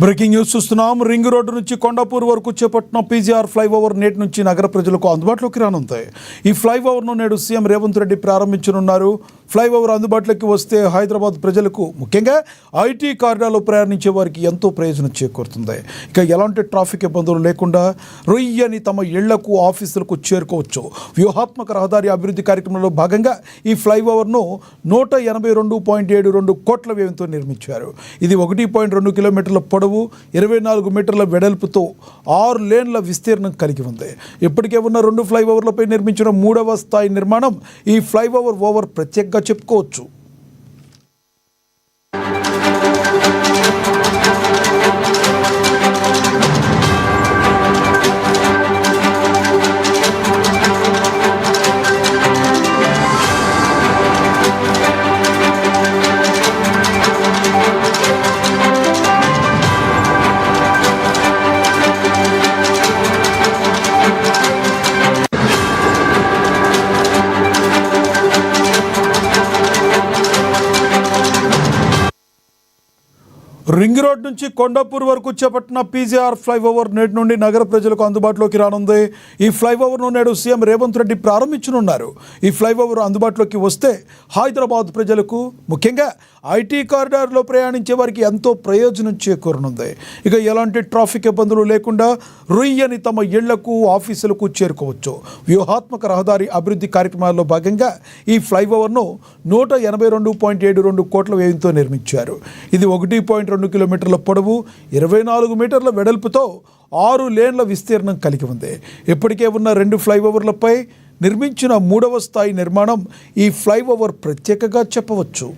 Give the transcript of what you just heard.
Breaking news చూస్తున్నాం. Ring road నుంచి కొండాపూర్ వరకు చేపట్టిన పీజీఆర్ ఫ్లైఓవర్ నేటి నుంచి నగర ప్రజలకు అందుబాటులోకి రానుంది. ఈ ఫ్లైఓవర్ను నేడు సీఎం రేవంత్ రెడ్డి ప్రారంభించనున్నారు. ఫ్లైఓవర్ అందుబాటులోకి వస్తే హైదరాబాద్ ప్రజలకు, ముఖ్యంగా ఐటీ కారిడార్లో ప్రయాణించే వారికి ఎంతో ప్రయోజనం చేకూరుతుంది. ఇక ఎలాంటి ట్రాఫిక్ ఇబ్బందులు లేకుండా రొయ్యని తమ ఇళ్లకు, ఆఫీసులకు చేరుకోవచ్చు. వ్యూహాత్మక రహదారి అభివృద్ధి కార్యక్రమంలో భాగంగా ఈ ఫ్లైఓవర్ను 182.72 కోట్ల వ్యయంతో నిర్మించారు. ఇది 1.2 కిలోమీటర్ల పొడవు, 24 మీటర్ల వెడల్పుతో 6 లేన్ల విస్తీర్ణం కలిగి ఉంది. ఇప్పటికే ఉన్న 2 ఫ్లైఓవర్లపై నిర్మించిన 3వ స్థాయి నిర్మాణం ఈ ఫ్లైఓవర్ ప్రత్యేకంగా చెప్పుకోవచ్చు. రింగ్ రోడ్ నుంచి కొండాపూర్ వరకు చేపట్టిన పీజీఆర్ ఫ్లైఓవర్ నేటి నుండి నగర ప్రజలకు అందుబాటులోకి రానుంది. ఈ ఫ్లైఓవర్ను నేడు సీఎం రేవంత్ రెడ్డి ప్రారంభించనున్నారు. ఈ ఫ్లైఓవర్ అందుబాటులోకి వస్తే హైదరాబాద్ ప్రజలకు, ముఖ్యంగా ఐటీ కారిడార్లో ప్రయాణించే వారికి ఎంతో ప్రయోజనం చేకూరనుంది. ఇక ఎలాంటి ట్రాఫిక్ ఇబ్బందులు లేకుండా రొయ్యని తమ ఇళ్లకు, ఆఫీసులకు చేరుకోవచ్చు. వ్యూహాత్మక రహదారి అభివృద్ధి కార్యక్రమాల్లో భాగంగా ఈ ఫ్లైఓవర్ను 182.72 కోట్ల వ్యయంతో నిర్మించారు. ఇది 1.2 కిలోమీటర్ల పొడవు, 24 మీటర్ల వెడల్పుతో 6 లేన్ల విస్తీర్ణం కలిగి ఉంది. ఇప్పటికే ఉన్న 2 ఫ్లైఓవర్లపై నిర్మించిన 3వ స్థాయి నిర్మాణం ఈ ఫ్లైఓవర్ ప్రత్యేకంగా చెప్పవచ్చు.